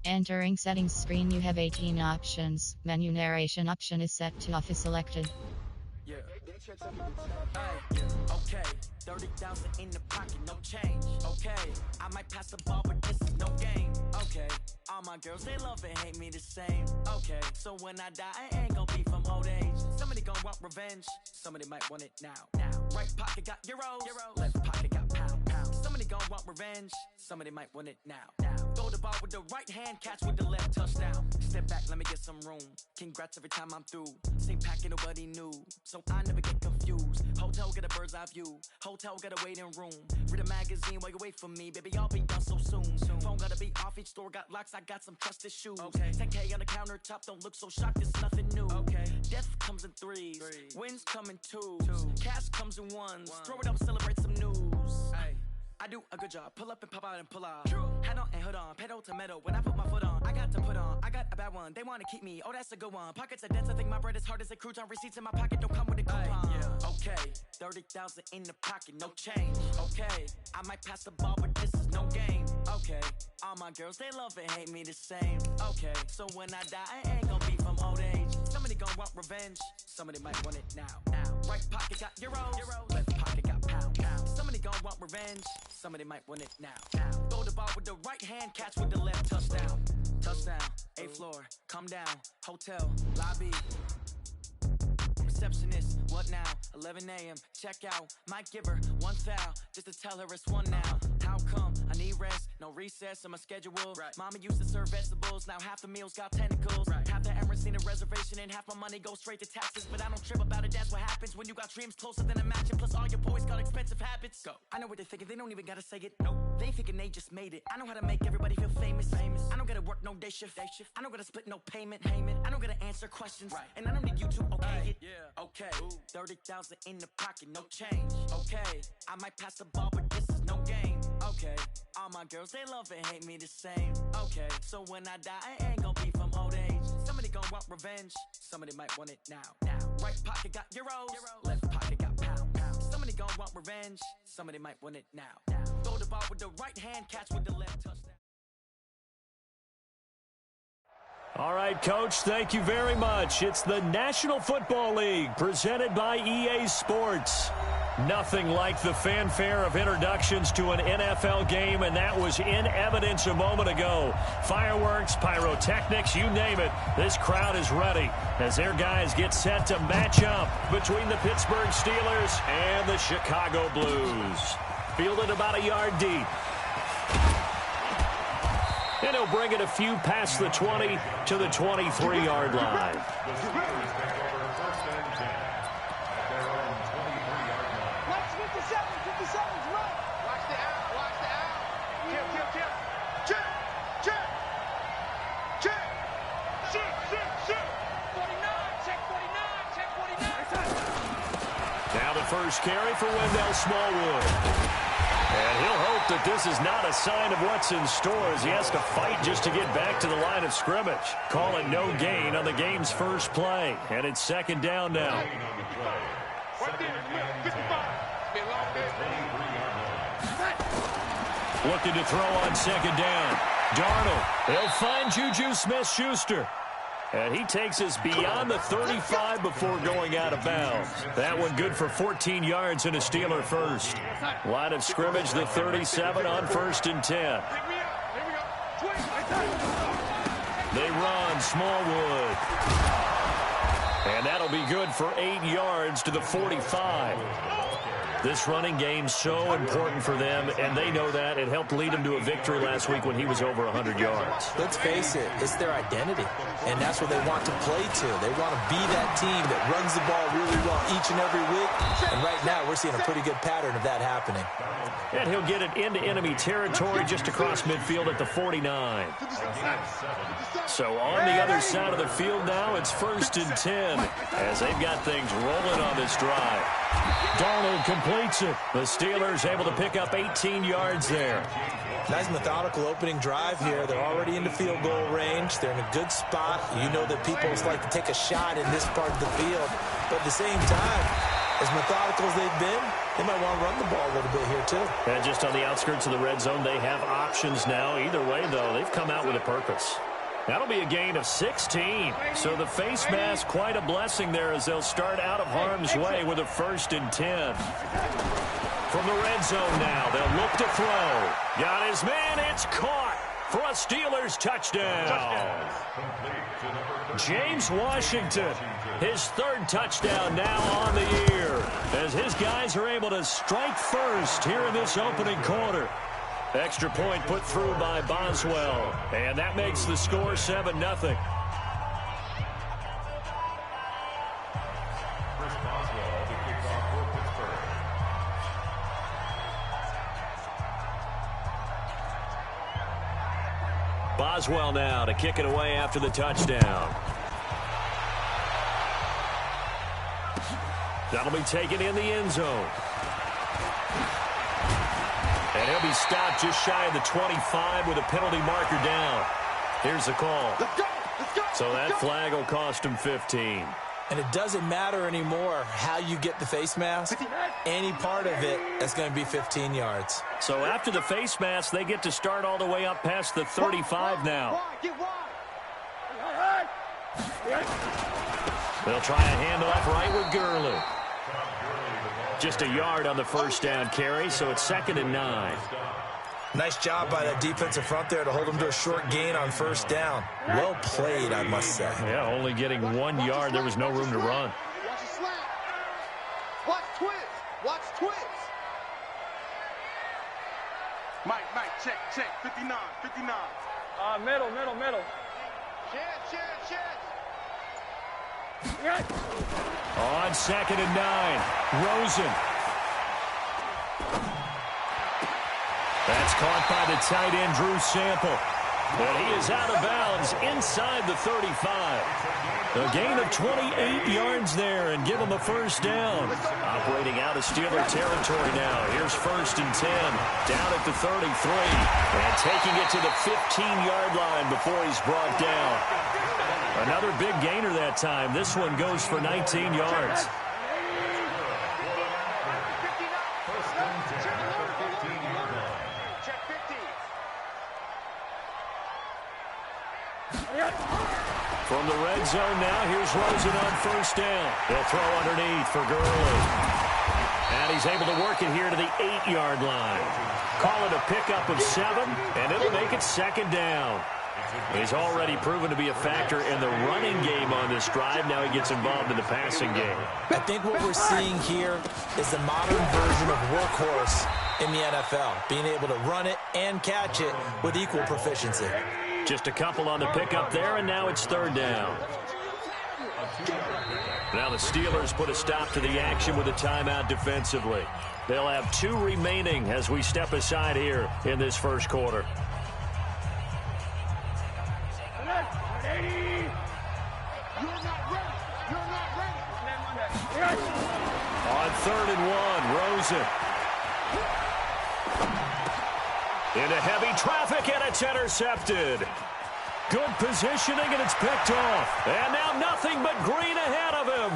Entering settings screen, you have 18 options. Menu narration option is set to off is selected. Yeah. Okay, 30,000 in the pocket, no change. Okay, I might pass the ball, but this is no game. Okay, all my girls, they love and hate me the same. Okay, so when I die, I ain't gon' be from old age. Somebody gon' want revenge, somebody might want it now. Right pocket got euros, left pocket got pound. Somebody gon' want revenge, somebody might want it now. Throw the ball with the right hand, catch with the left, touchdown. Step back, let me get some room. Congrats every time I'm through. Same packet, nobody knew, so I never get confused. Hotel get a bird's eye view. Hotel got a waiting room. Read a magazine while you wait for me. Baby, I'll be done so soon. Phone gotta be off, each store got locks. I got some trusted shoes. 10K on the countertop, don't look so shocked, it's nothing new. Death comes in threes. Wins come in twos. Cash comes in ones. Throw it up, celebrate some news. I do a good job. Pull up and pop out and pull out. Head on and hood on. Pedal to metal. When I put my foot on, I got to put on. I got a bad one. They want to keep me. Oh, that's a good one. Pockets are dense. I think my bread is hard as a crouton. Receipts in my pocket don't come with a coupon. Okay, 30,000 in the pocket, no change. Okay, I might pass the ball, but this is no game. Okay, all my girls, they love and hate me the same. Okay, so when I die, I ain't gon' be from old age. Somebody gon' want revenge. Somebody might want it now. Right pocket got euros. Left pocket got pound. Somebody gon' want revenge. Somebody might want it now. Throw the ball with the right hand, catch with the left, touchdown. Touchdown, 8th floor, come down. Hotel, lobby. Receptionist, what now? 11 a.m. Check out. Might give her one foul just to tell her it's one now. How come? I need rest, no recess in my schedule. Mama used to serve vegetables, now half the meals got tentacles. Half the Emirates need a reservation and half my money goes straight to taxes. But I don't trip about it, that's what happens when you got dreams closer than a matching. Plus all your boys got expensive habits. Go. I know what they're thinking, they don't even gotta say it. Nope. They thinking they just made it. I know how to make everybody feel famous. I don't gotta work no day shift. I don't gotta split no payment. I don't gotta answer questions. And I don't need you to okay it. Okay, 30,000 in the pocket, no change. Okay, I might pass the ball, but this is no game. Okay, all my girls, they love and hate me the same. Okay, so when I die, I ain't gon' be from old age. Somebody gon' want revenge, somebody might want it now. Right pocket got euros, left pocket got pound. Somebody gon' want revenge, somebody might want it now. Throw the ball with the right hand, catch with the left, touchdown. All right, Coach, thank you very much. It's the National Football League presented by EA Sports. Nothing like the fanfare of introductions to an NFL game, and that was in evidence a moment ago. Fireworks, pyrotechnics, you name it. This crowd is ready as their guys get set to match up between the Pittsburgh Steelers and the Chicago Blues. Fielded about a yard deep. And he'll bring it a few past the 20 to the 23-yard line. Now the first carry for Wendell Smallwood. And he'll hope that this is not a sign of what's in store as he has to fight just to get back to the line of scrimmage. Call it no gain on the game's first play. And it's second down now. Looking to throw on second down. Darnold. He'll find Juju Smith-Schuster. And he takes us beyond the 35 before going out of bounds. That one good for 14 yards and a Steeler first. Line of scrimmage, the 37 on 1st and 10. They run Smallwood. And that'll be good for 8 yards to the 45. This running game's so important for them, and they know that. It helped lead them to a victory last week when he was over 100 yards. Let's face it, it's their identity, and that's what they want to play to. They want to be that team that runs the ball really well each and every week, and right now we're seeing a pretty good pattern of that happening. And he'll get it into enemy territory just across midfield at the 49. So on the other side of the field now, it's 1st and 10 as they've got things rolling on this drive. Darnold completes it. The Steelers able to pick up 18 yards there. Nice methodical opening drive here. They're already into field goal range. They're in a good spot. You know that people like to take a shot in this part of the field. But at the same time, as methodical as they've been, they might want to run the ball a little bit here too. And just on the outskirts of the red zone, they have options now. Either way, though, they've come out with a purpose. That'll be a gain of 16. So the face mask, quite a blessing there as they'll start out of harm's way with a 1st and 10. From the red zone now, they'll look to throw. Got his man, it's caught for a Steelers touchdown. James Washington, his 3rd touchdown now on the year, as his guys are able to strike first here in this opening quarter. Extra point put through by Boswell, and that makes the score 7-0. Boswell now to kick it away after the touchdown. That'll be taken in the end zone. And he'll be stopped just shy of the 25 with a penalty marker down. Here's the call. Let's go! Let's go! So that flag will cost him 15. And it doesn't matter anymore how you get the face mask. Any part of it is going to be 15 yards. So after the face mask, they get to start all the way up past the 35 now. They'll try a handoff right with Gurley. Just a yard on the 1st down carry, so it's 2nd and 9. Nice job by that defensive front there to hold them to a short gain on 1st down. Well played, I must say. Yeah, only getting 1 yard. There was no room to run. Watch a slant. Watch twist. Watch twist. Mike, check. 59. Middle. Chance. On 2nd and 9, Rosen. That's caught by the tight end, Drew Sample. But he is out of bounds inside the 35. A gain of 28 yards there and give him a 1st down. Operating out of Steeler territory now. Here's 1st and 10. Down at the 33. And taking it to the 15-yard line before he's brought down. Another big gainer that time. This one goes for 19 yards. From the red zone now, here's Rosen on 1st down. They'll throw underneath for Gurley. And he's able to work it here to the 8-yard line. Call it a pickup of 7, and it'll make it 2nd down. He's already proven to be a factor in the running game on this drive. Now he gets involved in the passing game. I think what we're seeing here is the modern version of workhorse in the NFL, being able to run it and catch it with equal proficiency. Just a couple on the pickup there, and now it's 3rd down. Now the Steelers put a stop to the action with a timeout defensively. They'll have 2 remaining as we step aside here in this 1st quarter. On 3rd and 1, Rosen. Into heavy traffic, and it's intercepted. Good positioning, and it's picked off. And now nothing but green ahead of him.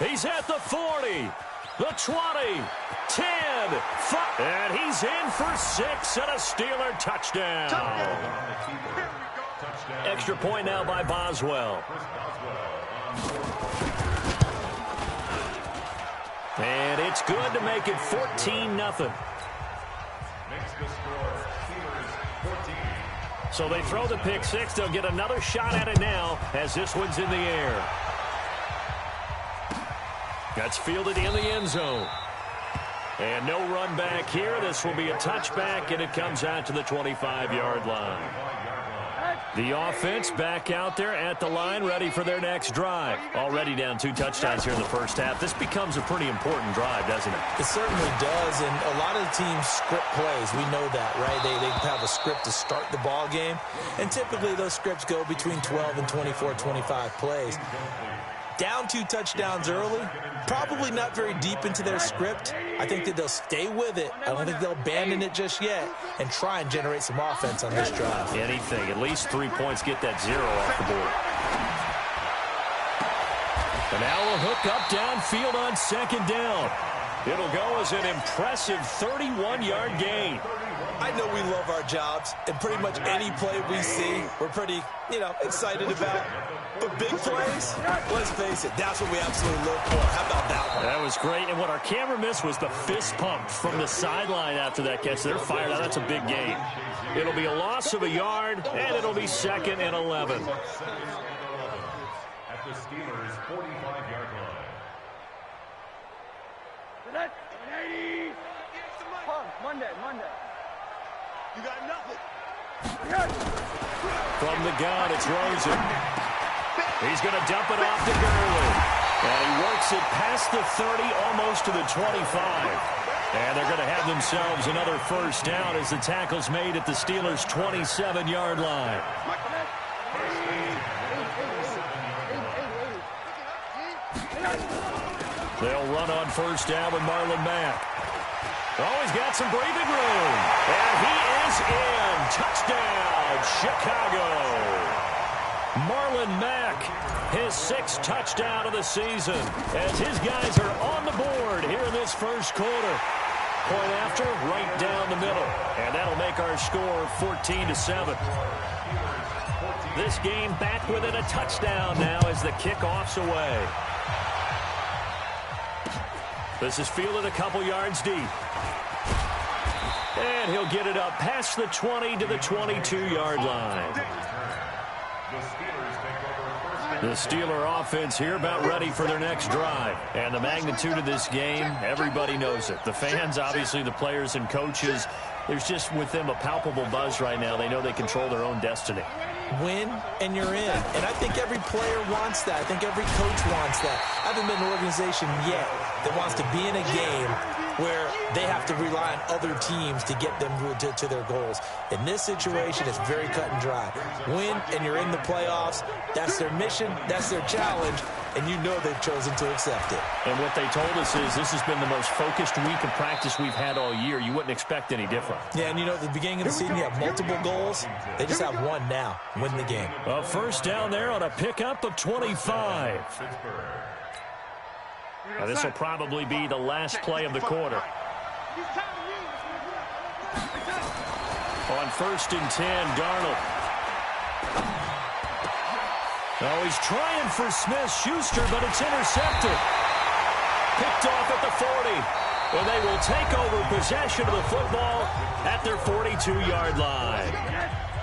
He's at the 40, the 20, 10, 5, and he's in for 6 and a Steeler touchdown. Extra point now by Boswell. And it's good to make it 14-0. So they throw the pick 6. They'll get another shot at it now as this one's in the air. That's fielded in the end zone. And no run back here. This will be a touchback, and it comes out to the 25-yard line. The offense back out there at the line, ready for their next drive. Already down 2 touchdowns here in the 1st half. This becomes a pretty important drive, doesn't it? It certainly does, and a lot of the teams script plays. We know that, right? They have a script to start the ball game, and typically those scripts go between 12 and 24, 25 plays. Down 2 touchdowns early, probably not very deep into their script. I think that they'll stay with it. I don't think they'll abandon it just yet and try and generate some offense on this drive. Anything. At least 3 points, get that 0 off the board. And now a hook up downfield on 2nd down. It'll go as an impressive 31-yard gain. I know we love our jobs, and pretty much any play we see, we're pretty, excited about. But big plays, let's face it, that's what we absolutely live for. How about that one? That was great, and what our camera missed was the fist pump from the sideline after that catch. They're fired out. That's a big gain. It'll be a loss of a yard, and it'll be 2nd and 11. At the Steelers' 45-yard line. Monday. You got nothing. From the gun, it's Rosen. He's going to dump it off to Gurley. And he works it past the 30, almost to the 25. And they're going to have themselves another first down as the tackle's made at the Steelers' 27-yard line. They'll run on first down with Marlon Mack. Oh, he's got some breathing room. And he is in. Touchdown, Chicago. Marlon Mack, his 6th touchdown of the season, as his guys are on the board here in this first quarter. Point after, right down the middle. And that'll make our score 14-7. This game back within a touchdown now as the kickoff's away. This is fielded a couple yards deep. And he'll get it up past the 20 to the 22-yard line. The Steeler offense here about ready for their next drive. And the magnitude of this game, everybody knows it. The fans, obviously the players and coaches, there's just with them a palpable buzz right now. They know they control their own destiny. Win, and you're in. And I think every player wants that. I think every coach wants that. I haven't been in an organization yet that wants to be in a game where they have to rely on other teams to get them to their goals. In this situation, it's very cut and dry. Win, and you're in the playoffs. That's their mission. That's their challenge. And you know they've chosen to accept it. And what they told us is this has been the most focused week of practice we've had all year. You wouldn't expect any different. Yeah, and at the beginning of the season, you have multiple goals. They just have one now. Win the game. A first down there on a pickup of 25. Now, this will probably be the last play of the quarter. On 1st and 10, Darnold. Oh, he's trying for Smith-Schuster, but it's intercepted. Picked off at the 40. And they will take over possession of the football at their 42-yard line.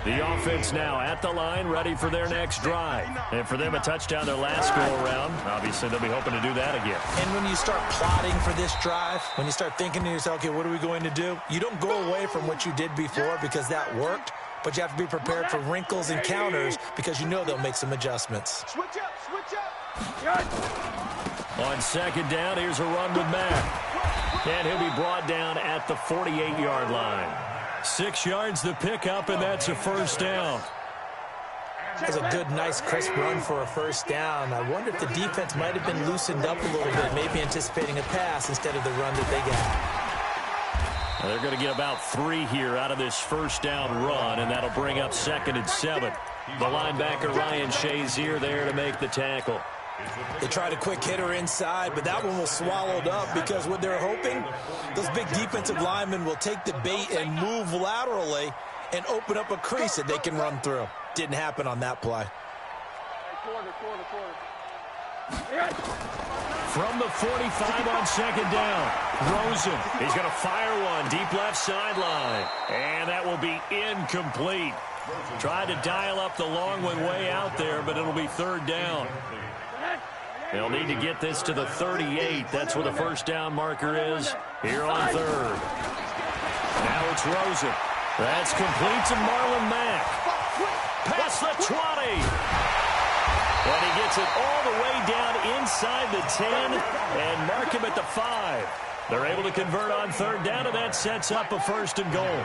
The offense now at the line, ready for their next drive. And for them, a touchdown their last go-around. Obviously, they'll be hoping to do that again. And when you start plotting for this drive, when you start thinking to yourself, okay, what are we going to do? You don't go away from what you did before because that worked, but you have to be prepared for wrinkles and counters because you know they'll make some adjustments. Switch up. On 2nd down, here's a run with Mack. And he'll be brought down at the 48-yard line. 6 yards the pickup, and that's a first down. That's a good, nice, crisp run for a first down. I wonder if the defense might have been loosened up a little bit, maybe anticipating a pass instead of the run that they got. Well, they're going to get about 3 here out of this first down run, and that'll bring up 2nd and 7. The linebacker, Ryan Shazier, there to make the tackle. They tried a quick hitter inside, but that one was swallowed up because what they're hoping, those big defensive linemen will take the bait and move laterally and open up a crease that they can run through. Didn't happen on that play. From the 45 on 2nd down, Rosen. He's going to fire one deep left sideline, and that will be incomplete. Tried to dial up the long one way out there, but it'll be 3rd down. They'll need to get this to the 38. That's where the first down marker is here on 3rd. Now it's Rosen. That's complete to Marlon Mack. Past the 20. And he gets it all the way down inside the 10 and mark him at the 5. They're able to convert on 3rd down, and that sets up a 1st and goal.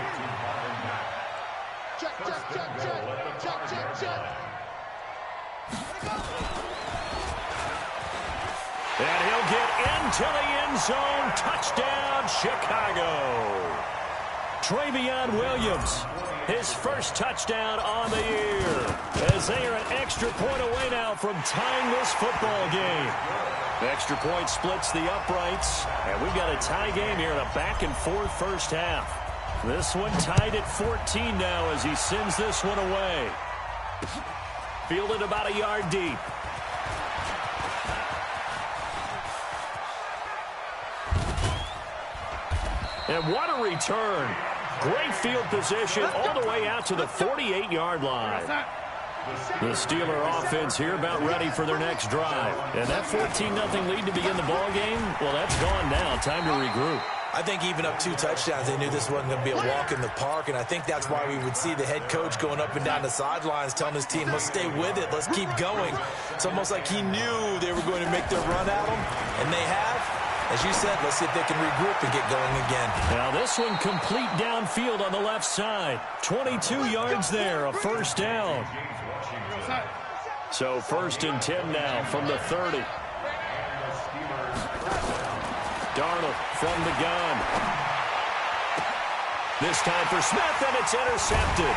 And he'll get into the end zone. Touchdown, Chicago. Travion Williams, his first touchdown on the year, as they are an extra point away now from tying this football game. Extra point splits the uprights, and we've got a tie game here in a back-and-forth first half. This one tied at 14 now as he sends this one away. Fielded about a yard deep. And what a return. Great field position all the way out to the 48-yard line. The Steeler offense here about ready for their next drive. And that 14-0 lead to begin the ball game, well, that's gone now. Time to regroup. I think even up 2 touchdowns, they knew this wasn't going to be a walk in the park, and I think that's why we would see the head coach going up and down the sidelines telling his team, let's stay with it, let's keep going. It's almost like he knew they were going to make their run at him, and they have. As you said, let's see if they can regroup and get going again. Now this one complete downfield on the left side. 22 yards there, a first down. So 1st and 10 now from the 30. Darnold from the gun. This time for Smith, and it's intercepted.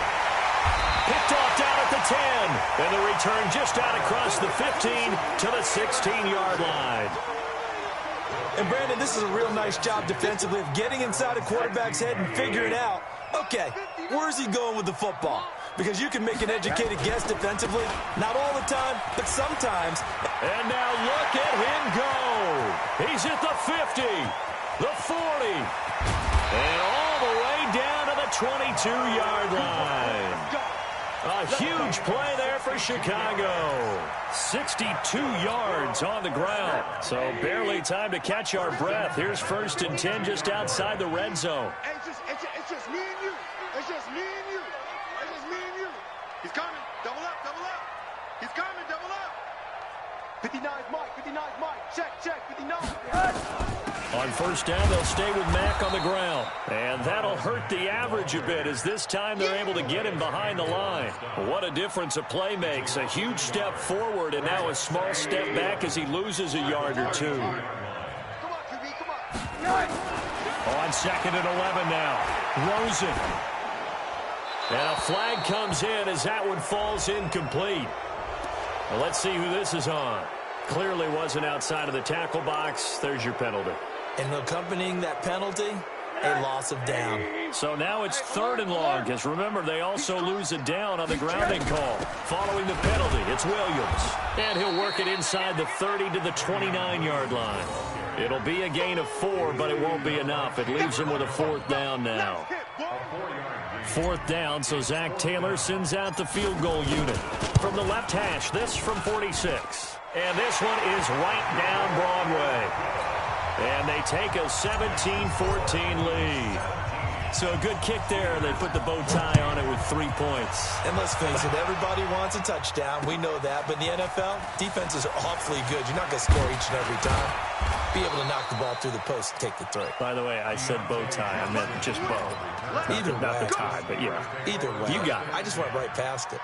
Picked off down at the 10. And the return just out across the 15 to the 16-yard line. And, Brandon, this is a real nice job defensively of getting inside a quarterback's head and figuring out, okay, where's he going with the football? Because you can make an educated guess defensively. Not all the time, but sometimes. And now look at him go. He's at the 50, the 40, and all the way down to the 22-yard line. A huge play there for Chicago. 62 yards on the ground. So barely time to catch our breath. Here's 1st and 10 just outside the red zone. It's just me and you. It's just me and you. It's just me and you. He's coming. Double up, double up. He's coming, double up. 59's Mike, 59's Mike. Check, 59. On 1st down, they'll stay with Mack on the ground. And that'll hurt the average a bit as this time they're able to get him behind the line. What a difference a play makes. A huge step forward and now a small step back as he loses a yard or 2. Come on, QB, come on. On 2nd and 11 now. Rosen. And a flag comes in as that one falls incomplete. Well, let's see who this is on. Clearly wasn't outside of the tackle box. There's your penalty. And accompanying that penalty, a loss of down. So now it's 3rd and long, because remember, they also lose a down on the grounding call. Following the penalty, it's Williams. And he'll work it inside the 30 to the 29-yard line. It'll be a gain of 4, but it won't be enough. It leaves him with a 4th down now. 4th down, so Zach Taylor sends out the field goal unit. From the left hash, this from 46. And this one is right down Broadway. And they take a 17-14 lead. So a good kick there. They put the bow tie on it with 3 points. And let's face it, everybody wants a touchdown. We know that. But in the NFL, defenses are awfully good. You're not going to score each and every time. Be able to knock the ball through the post and take the throw. By the way, I said bow tie. I meant just bow. Either way. Not the tie, but yeah. Either way. You got it. I just went right past it.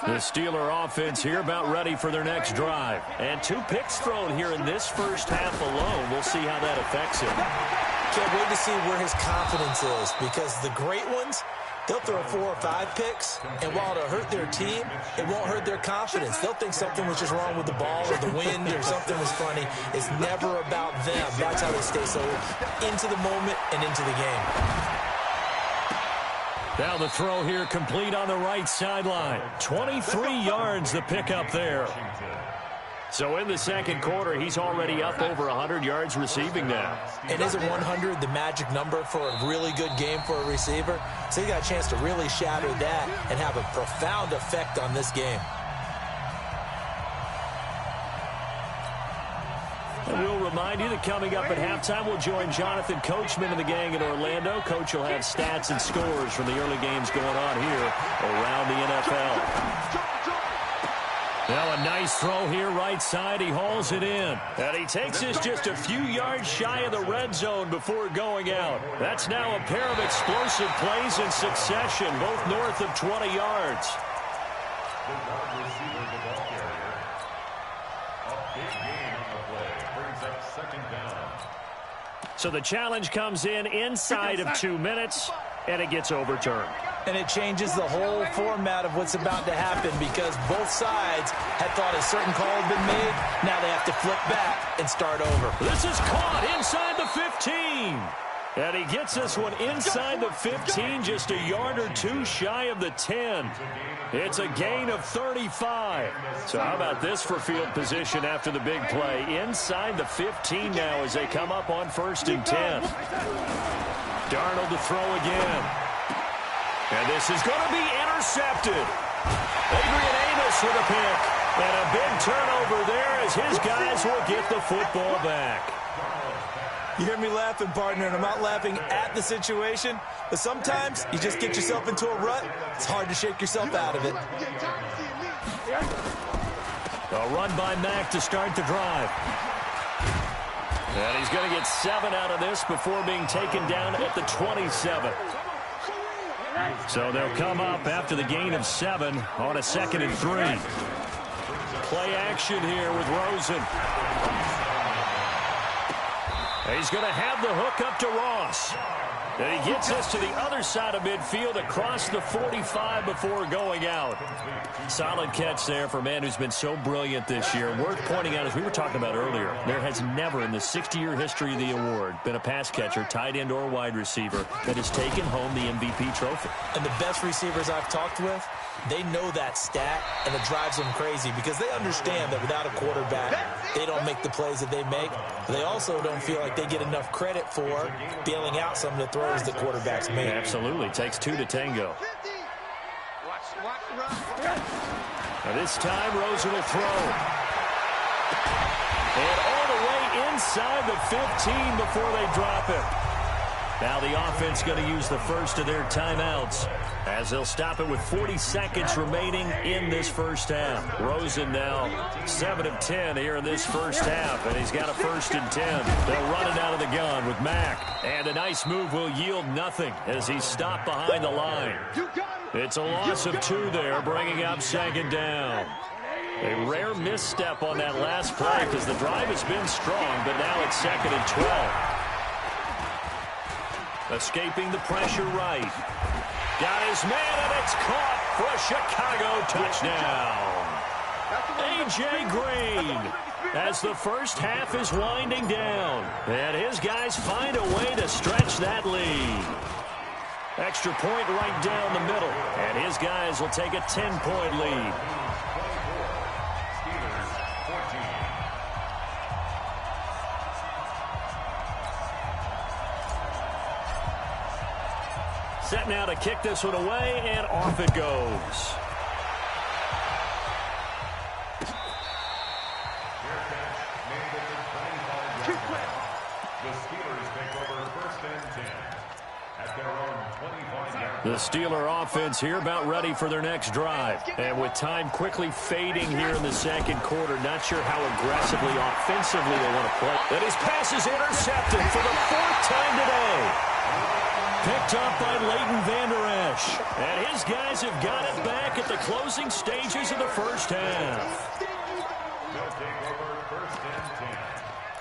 The Steeler offense here about ready for their next drive. And 2 picks thrown here in this first half alone. We'll see how that affects him. Can't wait to see where his confidence is, because the great ones, they'll throw 4 or 5 picks, and while it'll hurt their team, it won't hurt their confidence. They'll think something was just wrong with the ball or the wind or something was funny. It's never about them. That's how they stay so into the moment and into the game. Now the throw here complete on the right sideline. 23 yards the pickup there. So in the second quarter, he's already up over 100 yards receiving now. And isn't 100 the magic number for a really good game for a receiver? So he got a chance to really shatter that and have a profound effect on this game. And we'll remind you that coming up at halftime, we'll join Jonathan Coachman and the gang in Orlando. Coach will have stats and scores from the early games going on here around the NFL. Now a nice throw here right side. He hauls it in. And he takes this just a few yards shy of the red zone before going out. That's now a pair of explosive plays in succession, both north of 20 yards. So the challenge comes in inside of 2 minutes, and it gets overturned. And it changes the whole format of what's about to happen because both sides had thought a certain call had been made. Now they have to flip back and start over. This is caught inside the 15. And he gets this one inside the 15, just a yard or two shy of the 10. It's a gain of 35. So how about this for field position after the big play? Inside the 15 now as they come up on 1st and 10. Darnold to throw again. And this is going to be intercepted. Adrian Amos with a pick. And a big turnover there as his guys will get the football back. You hear me laughing, partner, and I'm not laughing at the situation, but sometimes you just get yourself into a rut. It's hard to shake yourself out of it. A run by Mack to start the drive. And he's going to get 7 out of this before being taken down at the 27. So they'll come up after the gain of 7 on a 2nd and 3. Play action here with Rosen. He's going to have the hook up to Ross. And he gets us to the other side of midfield across the 45 before going out. Solid catch there for a man who's been so brilliant this year. Worth pointing out, as we were talking about earlier, there has never in the 60-year history of the award been a pass catcher, tight end, or wide receiver that has taken home the MVP trophy. And the best receivers I've talked with, they know that stat, and it drives them crazy because they understand that without a quarterback, they don't make the plays that they make. They also don't feel like they get enough credit for bailing out some of the throws that quarterbacks make. Absolutely. Takes 2 to tango. Now this time, Rosen will throw. And all the way inside the 15 before they drop it. Now the offense going to use the first of their timeouts as they'll stop it with 40 seconds remaining in this first half. Rosen now 7 of 10 here in this first half, and he's got a 1st and 10. They'll run it out of the gun with Mack. And a nice move will yield nothing as he's stopped behind the line. It's a loss of 2 there, bringing up 2nd down. A rare misstep on that last play because the drive has been strong, but now it's 2nd and 12. Escaping the pressure right. Got his man, and it's caught for a Chicago touchdown. A.J. Green as the first half is winding down. And his guys find a way to stretch that lead. Extra point right down the middle. And his guys will take a 10-point lead. Set now to kick this one away, and off it goes. The Steeler offense here about ready for their next drive. And with time quickly fading here in the 2nd quarter, not sure how aggressively, offensively they want to play. And his pass is intercepted for the 4th time today. Picked up by Leighton Vander Esch. And his guys have got it back at the closing stages of the first half. They'll take over 1st and 10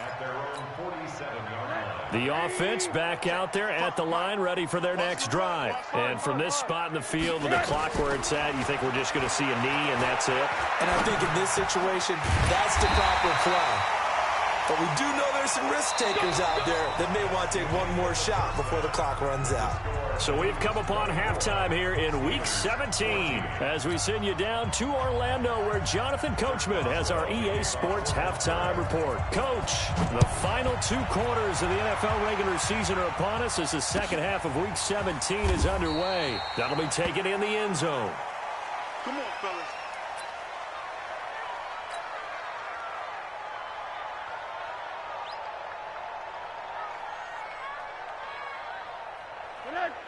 at their own 47-yard line. The offense back out there at the line, ready for their next drive. And from this spot in the field with the clock where it's at, you think we're just going to see a knee and that's it? And I think in this situation, that's the proper play. But we do know there's some risk takers out there that may want to take one more shot before the clock runs out. So we've come upon halftime here in Week 17 as we send you down to Orlando where Jonathan Coachman has our EA Sports Halftime Report. Coach, the final 2 quarters of the NFL regular season are upon us as the 2nd half of Week 17 is underway. That'll be taken in the end zone. Come on, fellas.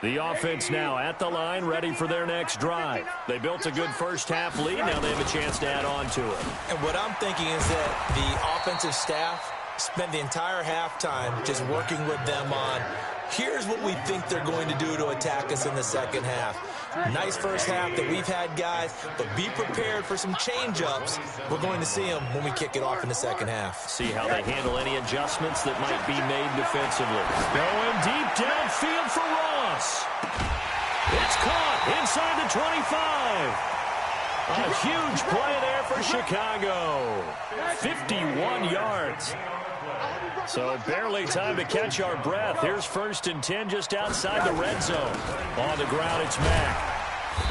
The offense now at the line, ready for their next drive. They built a good first half lead. Now they have a chance to add on to it. And what I'm thinking is that the offensive staff spent the entire halftime just working with them on, here's what we think they're going to do to attack us in the 2nd half. Nice first half that we've had, guys, but be prepared for some change-ups. We're going to see them when we kick it off in the 2nd half. See how they handle any adjustments that might be made defensively. Going deep downfield for Ross. It's caught inside the 25. A huge play there for Chicago. 51 yards. So barely time to catch our breath. Here's 1st and 10 just outside the red zone. On the ground, it's Mack.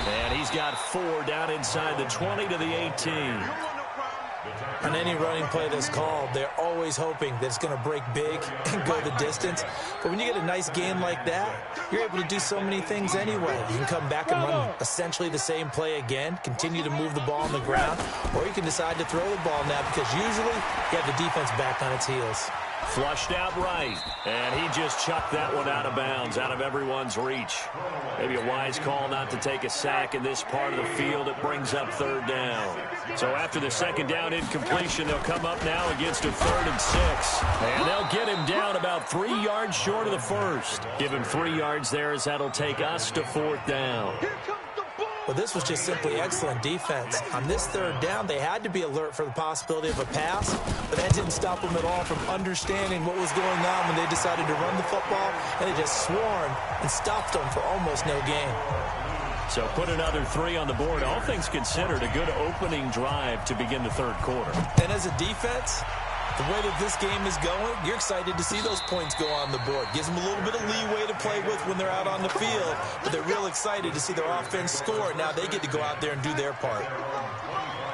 And he's got 4 down inside the 20 to the 18. On any running play that's called, they're always hoping that it's going to break big and go the distance. But when you get a nice game like that, you're able to do so many things anyway. You can come back and run essentially the same play again, continue to move the ball on the ground, or you can decide to throw the ball now because usually you have the defense back on its heels. Flushed out right, and he just chucked that one out of bounds, out of everyone's reach. Maybe a wise call not to take a sack in this part of the field. It brings up 3rd down. So after the 2nd down incompletion, they'll come up now against a 3rd and 6. And they'll get him down about 3 yards short of the 1st. Give him 3 yards there as that'll take us to 4th down. Well, this was just simply excellent defense. On this 3rd down, they had to be alert for the possibility of a pass, but that didn't stop them at all from understanding what was going on when they decided to run the football, and they just swarmed and stopped them for almost no gain. So put another 3 on the board. All things considered, a good opening drive to begin the 3rd quarter. And as a defense, the way that this game is going, you're excited to see those points go on the board. Gives them a little bit of leeway to play with when they're out on the field, but they're real excited to see their offense score. Now they get to go out there and do their part.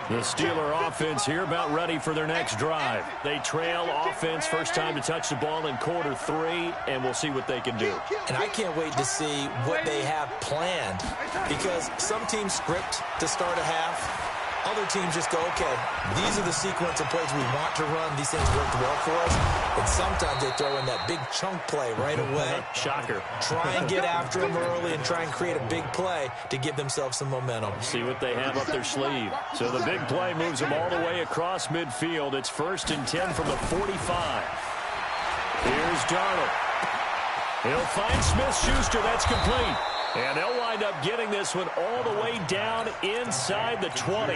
The Steeler offense here about ready for their next drive. They trail offense, first time to touch the ball in quarter 3, and we'll see what they can do. And I can't wait to see what they have planned, because some teams script to start a half. Other teams just go, okay, these are the sequence of plays we want to run. These things worked well for us. And sometimes they throw in that big chunk play right away. Shocker. Try and get after them early and try and create a big play to give themselves some momentum. See what they have up their sleeve. So the big play moves them all the way across midfield. It's 1st and 10 from the 45. Here's Darnold. He'll find Smith-Schuster. That's complete. And they'll wind up getting this one all the way down inside the 20.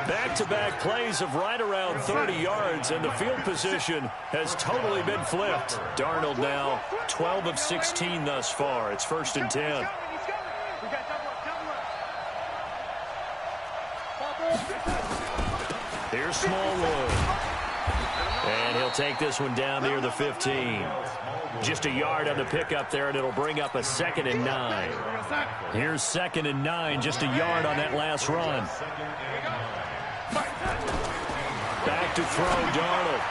Back-to-back plays of right around 30 yards, and the field position has totally been flipped. Darnold now 12 of 16 thus far. It's 1st and 10. Here's Smallwood. And he'll take this one down near the 15. Just a yard on the pickup there, and it'll bring up a 2nd and 9. Here's 2nd and 9, just a yard on that last run. Back to throw, Darnold.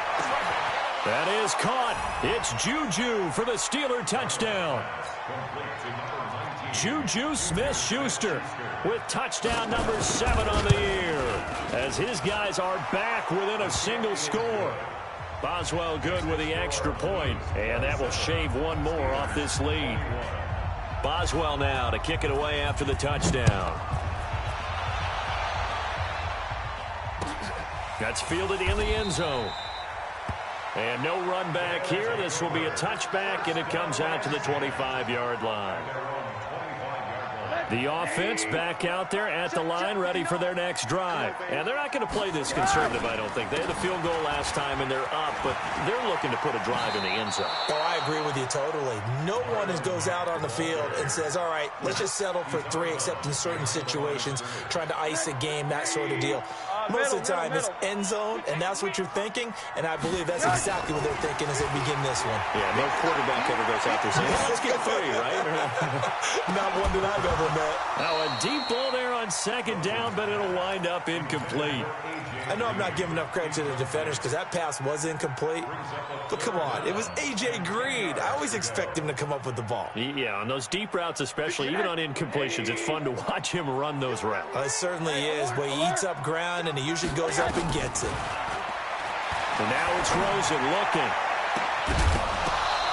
That is caught. It's Juju for the Steeler touchdown. Juju Smith-Schuster with touchdown number 7 on the year, as his guys are back within a single score. Boswell good with the extra point, and that will shave one more off this lead. Boswell now to kick it away after the touchdown. That's fielded in the end zone. And no run back here. This will be a touchback, and it comes out to the 25-yard line. The offense back out there at the line, ready for their next drive. And they're not going to play this conservative, I don't think. They had a field goal last time, and they're up, but they're looking to put a drive in the end zone. Oh, I agree with you totally. No one goes out on the field and says, all right, let's just settle for 3, except in certain situations, trying to ice a game, that sort of deal. Most of the time, it's end zone, and that's what you're thinking, and I believe that's exactly what they're thinking as they begin this one. Yeah, no quarterback ever goes out there saying, let's get 3, right? Not one that I've ever met. Now a deep ball there on 2nd down, but it'll wind up incomplete. I know I'm not giving enough credit to the defenders because that pass was incomplete, but come on, it was A.J. Green. I always expect him to come up with the ball. Yeah, on those deep routes especially, even on incompletions, it's fun to watch him run those routes. It certainly is, but he eats up ground, and he usually goes up and gets it. And now it's Rosen looking.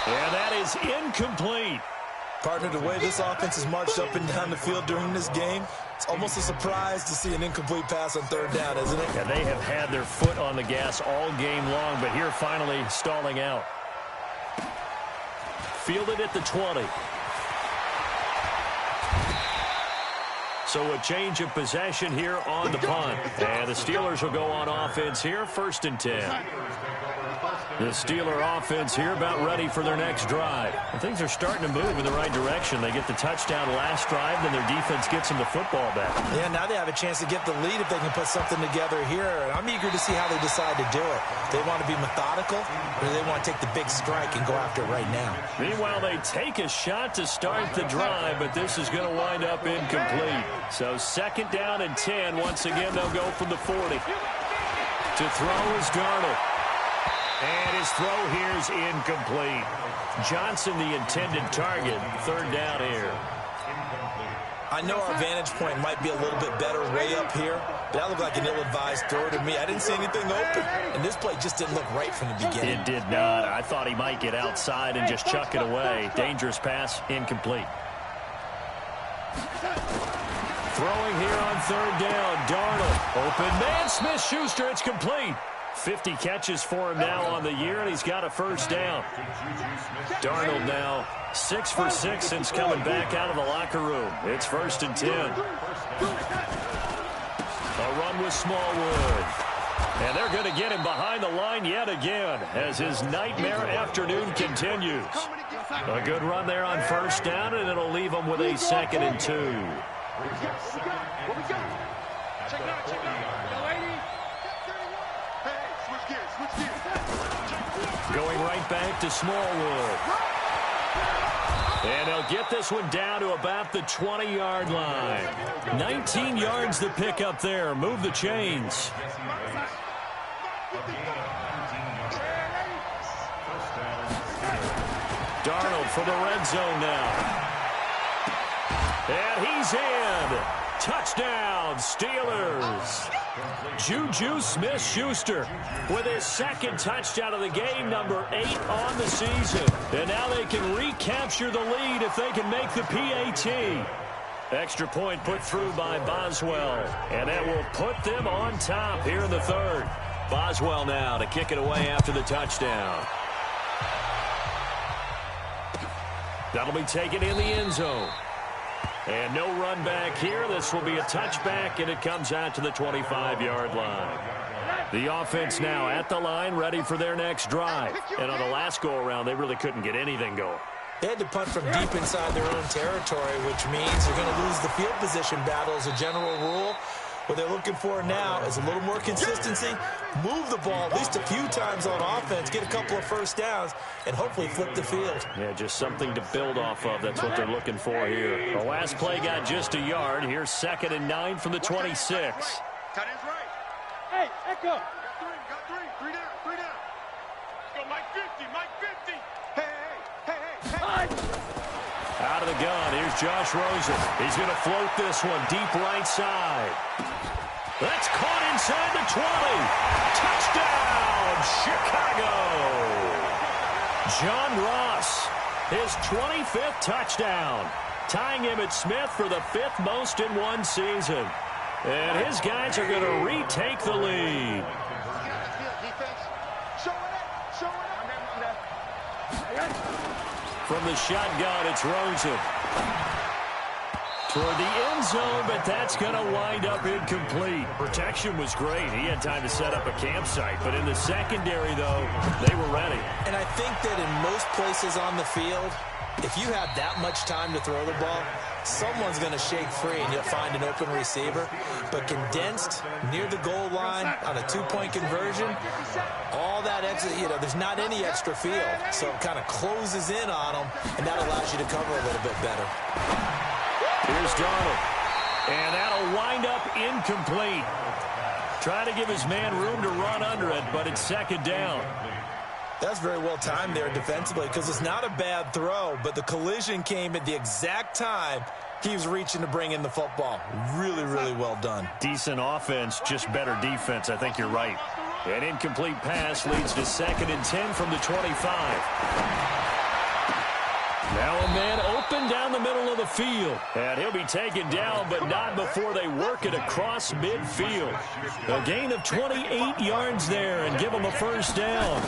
And that is incomplete. Partner, the way this offense has marched up and down the field during this game, it's almost a surprise to see an incomplete pass on 3rd down, isn't it? Yeah, they have had their foot on the gas all game long, but here finally stalling out. Fielded at the 20. So a change of possession here on the punt. And the Steelers will go on offense here, 1st and 10. The Steeler offense here about ready for their next drive. And things are starting to move in the right direction. They get the touchdown last drive, then their defense gets them the football back. Yeah, now they have a chance to get the lead if they can put something together here. And I'm eager to see how they decide to do it. They want to be methodical, or they want to take the big strike and go after it right now. Meanwhile, they take a shot to start the drive, but this is going to wind up incomplete. So 2nd down and 10. Once again, they'll go from the 40. To throw is Darnold. And his throw here is incomplete. Johnson, the intended target. 3rd down here. I know our vantage point might be a little bit better way up here, but that looked like an ill-advised throw to me. I didn't see anything open, and this play just didn't look right from the beginning. It did not. I thought he might get outside and just chuck it away. Dangerous pass, incomplete. Throwing here on 3rd down, Darnold. Open man, Smith-Schuster, it's complete. 50 catches for him now on the year, and he's got a 1st down. Darnold now 6 for 6 since coming back out of the locker room. It's 1st and 10. A run with Smallwood. And they're going to get him behind the line yet again as his nightmare afternoon continues. A good run there on 1st down, and it'll leave him with a 2nd and 2. Going right back to Smallwood. And they'll get this one down to about the 20-yard line. 19 yards to pick up there. Move the chains. Darnold for the red zone now. And he's in. Touchdown, Steelers. Juju Smith-Schuster with his 2nd touchdown of the game, number 8 on the season. And now they can recapture the lead if they can make the PAT. Extra point put through by Boswell. And that will put them on top here in the 3rd. Boswell now to kick it away after the touchdown. That'll be taken in the end zone. And no run back here. This will be a touchback, and it comes out to the 25-yard line. The offense now at the line, ready for their next drive. And on the last go-around, they really couldn't get anything going. They had to punt from deep inside their own territory, which means they're going to lose the field position battle as a general rule. What they're looking for now is a little more consistency, move the ball at least a few times on offense, get a couple of 1st downs, and hopefully flip the field. Yeah, just something to build off of. That's what they're looking for here. The last play got just a yard. Here's 2nd and 9 from the 26. Tight end's right. Hey, Echo. Got 3. 3 down. Let's go, Mike 50. Hey. Out of the gun, here's Josh Rosen. He's going to float this one deep right side. That's caught inside the 20. Touchdown, Chicago. John Ross, his 25th touchdown, tying him at Smith for the 5th most in one season. And his guys are going to retake the lead. From the shotgun, it's Rosen. Toward the end zone, but that's going to wind up incomplete. Protection was great. He had time to set up a campsite, but in the secondary, though, they were ready. And I think that in most places on the field, if you have that much time to throw the ball, someone's going to shake free and you'll find an open receiver. But condensed near the goal line on a 2-point conversion, all that extra, there's not any extra field. So it kind of closes in on them, and that allows you to cover a little bit better. Here's Darnold. And that'll wind up incomplete. Trying to give his man room to run under it, but it's 2nd down. That's very well timed there defensively because it's not a bad throw, but the collision came at the exact time he was reaching to bring in the football. Really, really well done. Decent offense, just better defense. I think you're right. An incomplete pass leads to 2nd and 10 from the 25. Now a man open down the middle of the field. And he'll be taken down, but not before they work it across midfield. A gain of 28 yards there and give him a 1st down.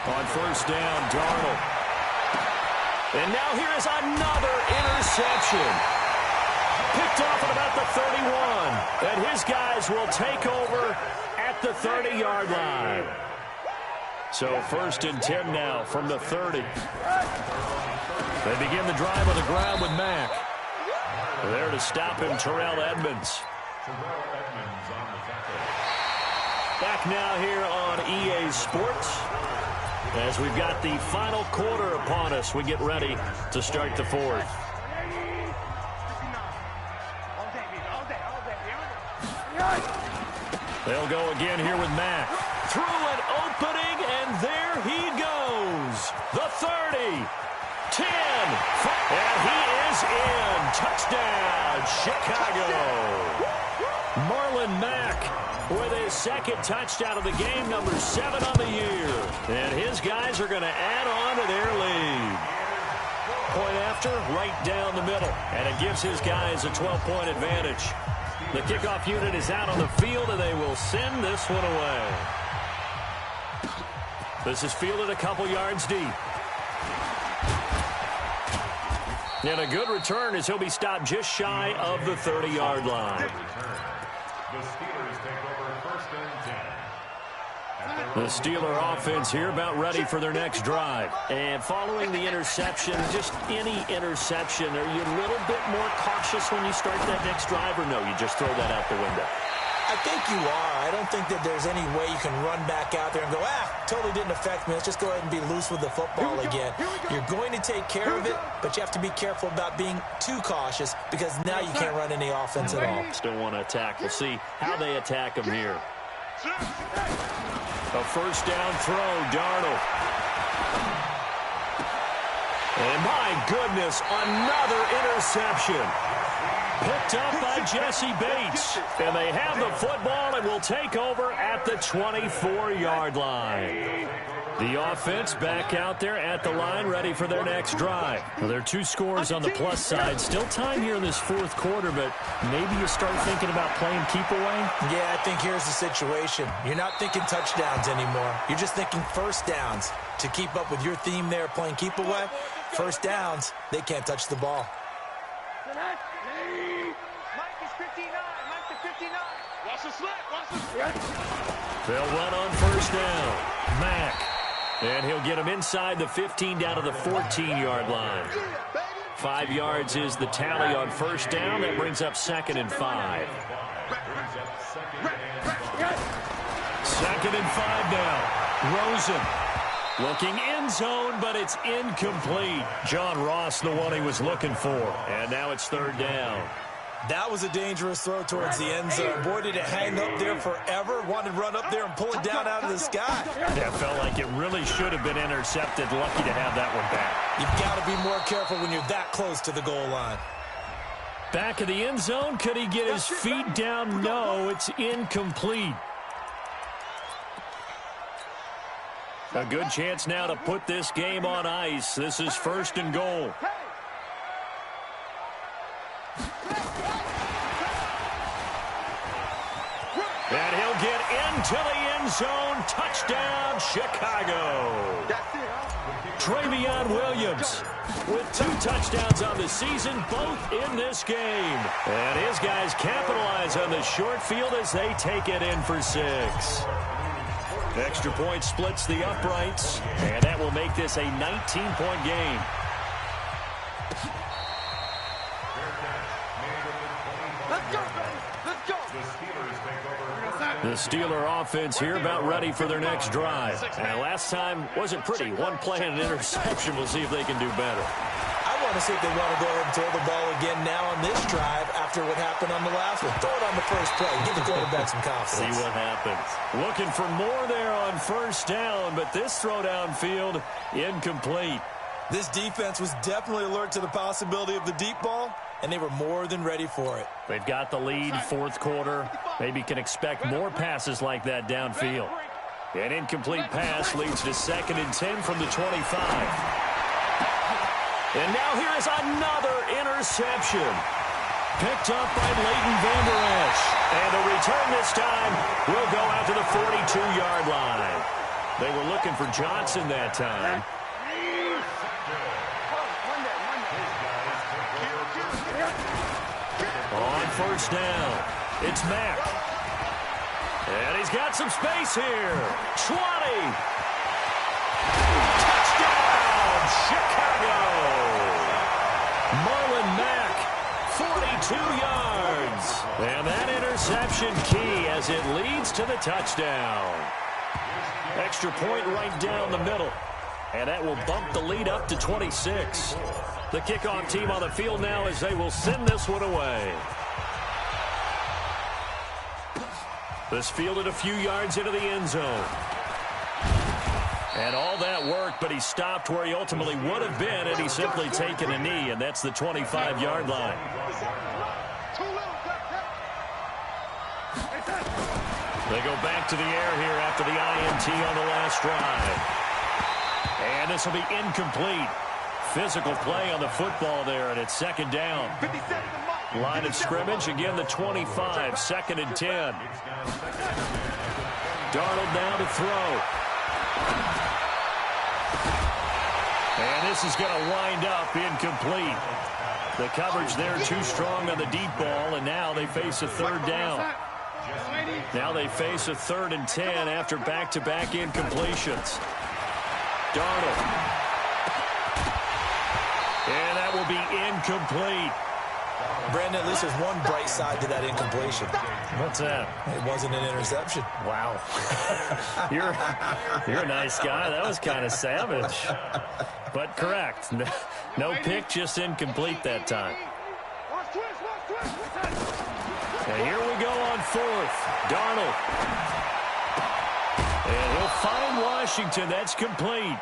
On 1st down, Darnold. And now here is another interception. Picked off at about the 31. And his guys will take over at the 30-yard line. So 1st and 10 now from the 30. They begin the drive on the ground with Mack. There to stop him, Terrell Edmonds. Back now here on EA Sports as we've got the final quarter upon us. We get ready to start the 4th. They'll go again here with Mack. Through an opening, and there he goes. The 30. 10. And he is in. Touchdown, Chicago. Marlon Mack with his 2nd touchdown of the game, number 7 on the year. And his guys are going to add on to their lead. Point after, right down the middle. And it gives his guys a 12-point advantage. The kickoff unit is out on the field, and they will send this one away. This is fielded a couple yards deep. And a good return as he'll be stopped just shy of the 30-yard line. The Steelers take over 1st and 10. The Steeler offense here about ready for their next drive. And following the interception, just any interception, are you a little bit more cautious when you start that next drive, or no, you just throw that out the window? I think you are. I don't think that there's any way you can run back out there and go, totally didn't affect me. Let's just go ahead and be loose with the football again. You're going to take care of it, but you have to be careful about being too cautious because now you can't run any offense at all. Still want to attack. We'll see how they attack him here. A 1st down throw, Darnold. And my goodness, another interception. Picked up by Jesse Bates. And they have the football and will take over at the 24-yard line. The offense back out there at the line, ready for their next drive. Well, there are 2 scores on the plus side. Still time here in this 4th quarter, but maybe you start thinking about playing keep away? Yeah, I think here's the situation. You're not thinking touchdowns anymore. You're just thinking 1st downs. To keep up with your theme there, playing keep away, 1st downs, they can't touch the ball. They'll run on 1st down. Mack. And he'll get him inside the 15 down to the 14-yard line. 5 yards is the tally on 1st down. That brings up 2nd and 5. 2nd and 5 now. Rosen. Looking end zone, but it's incomplete. John Ross, the one he was looking for. And now it's 3rd down. That was a dangerous throw towards the end zone. Boy, did it hang up there forever. Wanted to run up there and pull it down out of the sky. That felt like it really should have been intercepted. Lucky to have that one back. You've got to be more careful when you're that close to the goal line. Back of the end zone. Could he get his feet down? No, it's incomplete. A good chance now to put this game on ice. This is 1st and goal. And he'll get into the end zone. Touchdown, Chicago. Travion Williams with 2 touchdowns on the season, both in this game. And his guys capitalize on the short field as they take it in for 6. Extra point splits the uprights, and that will make this a 19-point game. The Steeler offense here about ready for their next drive. And last time wasn't pretty. 1 play and an interception. We'll see if they can do better. I want to see if they want to go ahead and throw the ball again now on this drive after what happened on the last one. Throw it on the first play. Give the quarterback some confidence. See what happens. Looking for more there on 1st down, but this throw downfield incomplete. This defense was definitely alert to the possibility of the deep ball, and they were more than ready for it. They've got the lead, 4th quarter. Maybe can expect more passes like that downfield. An incomplete pass leads to 2nd and 10 from the 25. And now here is another interception. Picked up by Leighton Vander Esch. And the return this time will go out to the 42-yard line. They were looking for Johnson that time. On 1st down, it's Mack. And he's got some space here. 20. as it leads to the touchdown. Extra point right down the middle. And that will bump the lead up to 26. The kickoff team on the field now as they will send this one away. This fielded a few yards into the end zone. And all that work, but he stopped where he ultimately would have been had he simply taken a knee, and that's the 25-yard line. They go back to the air here after the INT on the last drive. And this will be incomplete. Physical play on the football there, and it's second down. Line of scrimmage, again the 25, second and 10. Darnold now to throw. And this is going to wind up incomplete. The coverage there too strong on the deep ball, and now they face a third down. Now they face a third and 10 after back-to-back incompletions. Darnold. And that will be incomplete. Brandon, at least there's one bright side to that incompletion. What's that? It wasn't an interception. Wow. You're a nice guy. That was kind of savage. But correct. No pick, just incomplete that time. And here we go on fourth. Darnold. And he'll find Washington. That's complete.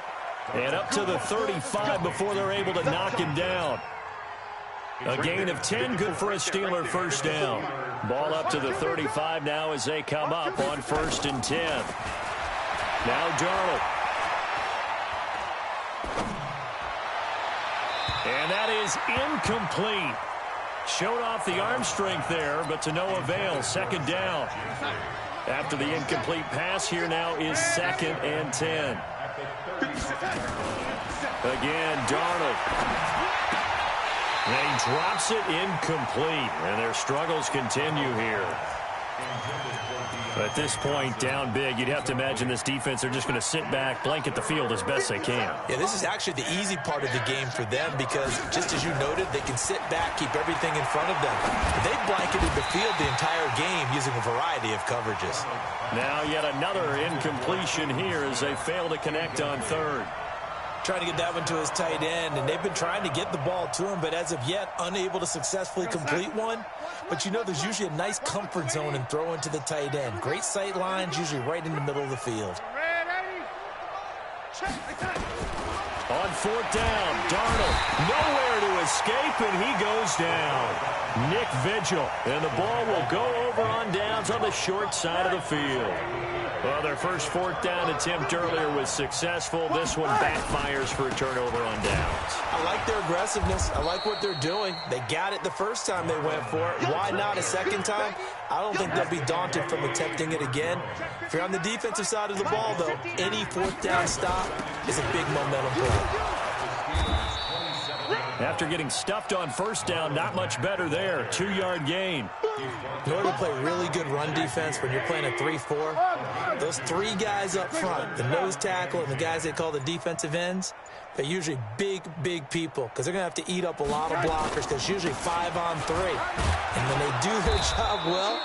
And up to the 35 before they're able to knock him down. A gain of 10, good for a Steeler first down. Ball up to the 35 now as they come up on first and 10. Now Darnold. And that is incomplete. Showed off the arm strength there, but to no avail. Second down. After the incomplete pass, here now is second and 10. Again, Darnold. And he drops it incomplete, and their struggles continue here. At this point, down big, you'd have to imagine this defense, they're just going to sit back, blanket the field as best they can. Yeah, this is actually the easy part of the game for them because, just as you noted, they can sit back, keep everything in front of them. But they've blanketed the field the entire game using a variety of coverages. Now yet another incompletion here as they fail to connect on third. Trying to get that one to his tight end, and they've been trying to get the ball to him, but as of yet, unable to successfully complete one. But you know there's usually a nice comfort zone in throwing to the tight end. Great sight lines, usually right in the middle of the field. On fourth down, Darnold nowhere to escape, and he goes down. Nick Vigil, and the ball will go over on downs on the short side of the field. Well, their first fourth down attempt earlier was successful. This one backfires for a turnover on downs. I like their aggressiveness. I like what they're doing. They got it the first time they went for it. Why not a second time? I don't think they'll be daunted from attempting it again. If you're on the defensive side of the ball, though, any fourth down stop is a big momentum play. After getting stuffed on first down, not much better there. 2-yard gain. In order to play really good run defense when you're playing a 3-4, those three guys up front, the nose tackle and the guys they call the defensive ends, they're usually big, big people because they're going to have to eat up a lot of blockers because it's usually 5-on-3. And when they do their job well,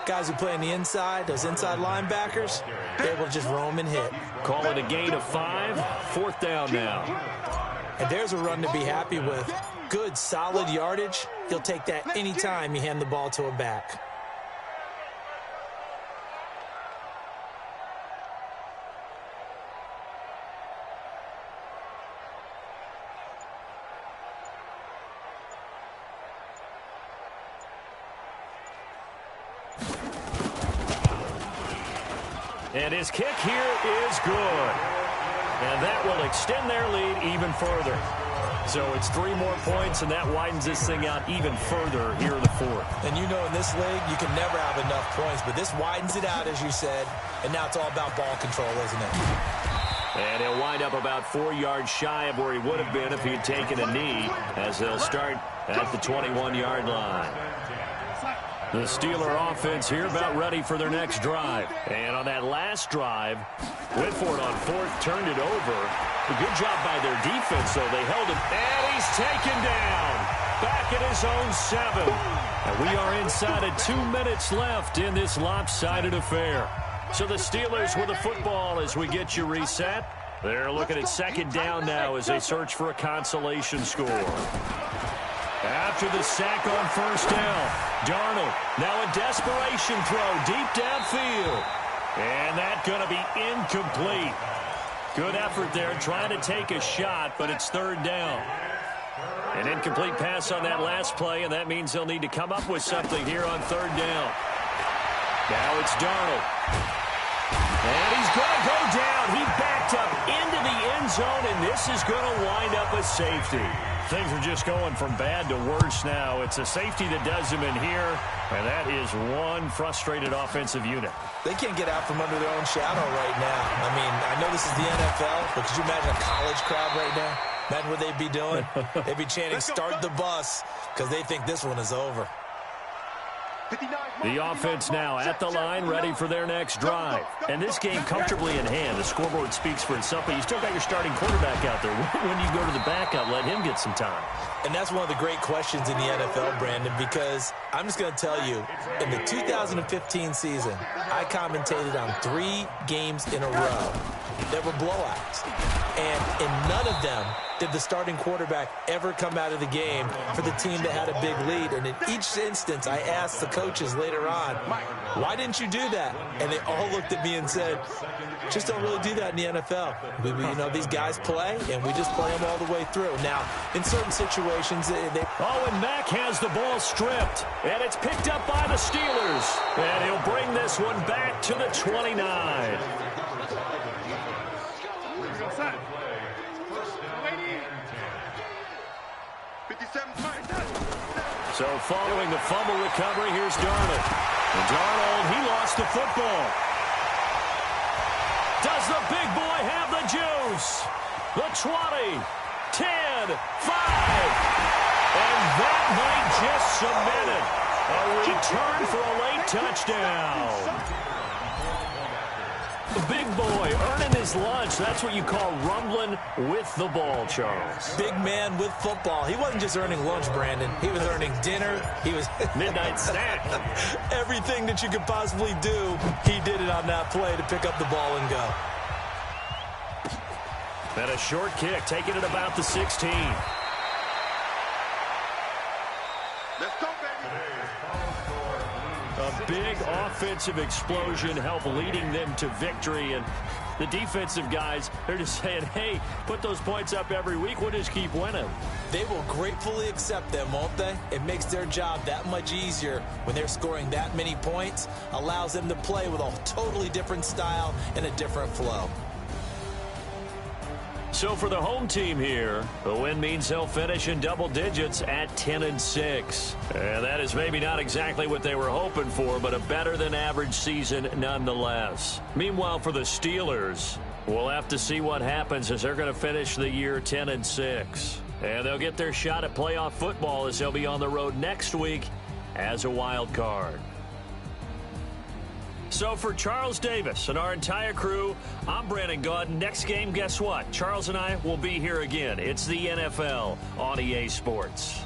guys who play on the inside, those inside linebackers, they're able to just roam and hit. Call it a gain of 5. Fourth down now. And there's a run to be happy with. Good, solid yardage. He'll take that anytime you hand the ball to a back. And his kick here is good. And that will extend their lead even further. So it's 3 more points, and that widens this thing out even further here in the fourth. And you know in this league, you can never have enough points, but this widens it out, as you said, and now it's all about ball control, isn't it? And he'll wind up about 4 yards shy of where he would have been if he had taken a knee, as they'll start at the 21-yard line. The Steeler offense here about ready for their next drive. And on that last drive, Whitford on fourth turned it over. A good job by their defense, though. They held him, and he's taken down. back at his own 7. And we are inside of 2 minutes left in this lopsided affair. So the Steelers with the football as we get you reset. They're looking at second down now as they search for a consolation score. After the sack on first down, Darnold now a desperation throw deep downfield. And that's going to be incomplete. Good effort there trying to take a shot, but it's third down. An incomplete pass on that last play, and that means they'll need to come up with something here on third down. Now it's Darnold. And he's going to go down. He backed up into the end zone, and this is going to wind up a safety. Things are just going from bad to worse now. It's a safety that does him in here, and that is one frustrated offensive unit. They can't get out from under their own shadow right now. I mean, I know this is the NFL, but could you imagine a college crowd right now? Imagine what they'd be doing. They'd be chanting, "Start the bus," because they think this one is over. The offense now at the line, ready for their next drive. And this game comfortably in hand. The scoreboard speaks for itself, but you still got your starting quarterback out there. When you go to the backup, let him get some time. And that's one of the great questions in the NFL, Brandon, because I'm just going to tell you, in the 2015 season, I commentated on 3 games in a row that were blowouts. And in none of them did the starting quarterback ever come out of the game for the team that had a big lead. And in each instance, I asked the coaches later on, why didn't you do that? And they all looked at me and said, just don't really do that in the NFL. You know, these guys play, and we just play them all the way through. Now, in certain situations, and Mack has the ball stripped, and it's picked up by the Steelers. And he'll bring this one back to the 29. So following the fumble recovery, here's Darnold. And Darnold, he lost the football. Does the big boy have the juice? The 20, 10, 5. And that might just cement it. A return for a late touchdown. The big boy earning his lunch. That's what you call rumbling with the ball, Charles. Big man with football. He wasn't just earning lunch, Brandon. He was earning dinner. He was midnight snack. Everything that you could possibly do, he did it on that play to pick up the ball and go. And a short kick, taking it about the 16. Let's go, baby. A big offensive explosion helped leading them to victory. And the defensive guys, they're just saying, hey, put those points up every week. We'll just keep winning. They will gratefully accept them, won't they? It makes their job that much easier when they're scoring that many points. Allows them to play with a totally different style and a different flow. So for the home team here, the win means they'll finish in double digits at 10-6. And that is maybe not exactly what they were hoping for, but a better than average season nonetheless. Meanwhile, for the Steelers, we'll have to see what happens as they're going to finish the year 10-6. And they'll get their shot at playoff football as they'll be on the road next week as a wild card. So for Charles Davis and our entire crew, I'm Brandon Gaudin. Next game, guess what? Charles and I will be here again. It's the NFL on EA Sports.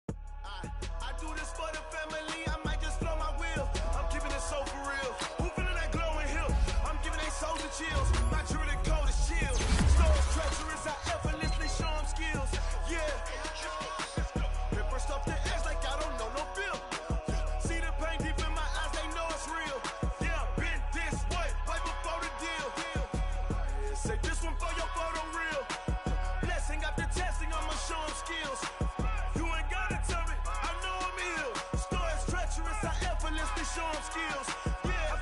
I do this for the family. I might just blow my wheel. I'm keeping it so for real. Who feeling that glowing hill? I'm giving they souls the chills. My truly code is chill. Stores treacherous. I effortlessly show them skills. Yeah. Stuff the edge like I don't know no bill. See the pain deep in my eyes, they know it's real. Yeah, been this way, way before the deal. Say this one for your photo real. Blessing after testing, I'ma show them skills. You ain't gotta tell me, I know I'm ill. Stories treacherous, I effortlessly show them skills. Yeah,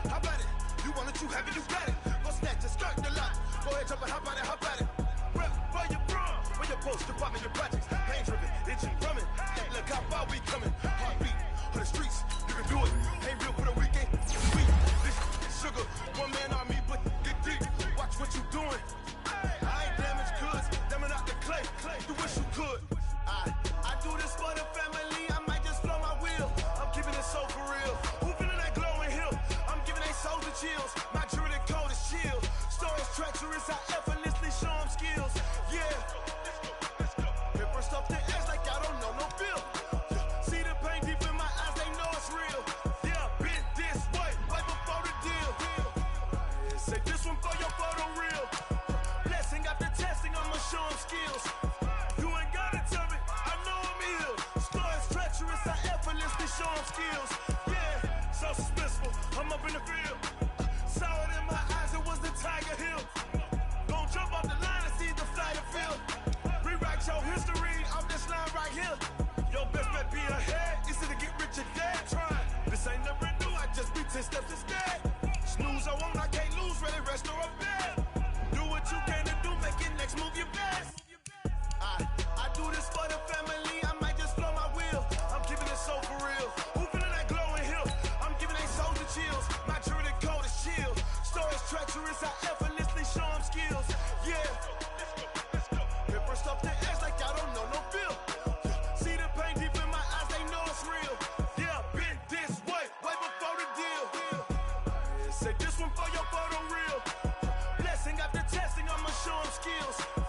how about it? You want it, you have it, you got it. Go snatch it, skirt the lot. Go ahead, jump it, how about it? Rep where you from? Where you post, department, your projects. Pain driven, itching, drumming. Hey, look how far we coming. Heartbeat on the streets, you can do it. Ain't real for the weekend. Sweet, this sugar, one man army, but get deep. Watch what you doing. I ain't damaged goods, damn out the clay. You wish you could. I do this for the family. I might just blow my wheel. I'm keeping it so for real. Who feeling that glowing hill? I'm giving they souls the chills. My jewelry code is chill. Stories in the field. Saw it in my eyes, it was the Tiger Hill. Don't jump off the line and see the flight of field. Rewrite your history off this line right here. Your best bet be ahead, is to get rich or dead. Try. This ain't never new, I just be 10 steps instead. Snooze, I won't, I can't lose, ready, rest or a bed. Do what you can to do, make it next move your best. I do this for the family, I might just blow my wheel. I'm keeping it so for real. Who feeling that glowing hill? I'm giving they souls the chills. My truly code is chill. Stories treacherous, I effortlessly show them skills. Yeah. Hit first off the edge like I don't know no feel. See the pain deep in my eyes, they know it's real. Yeah, been this way before the deal. Say this one for your photo real. Blessing after testing, I'ma show them skills.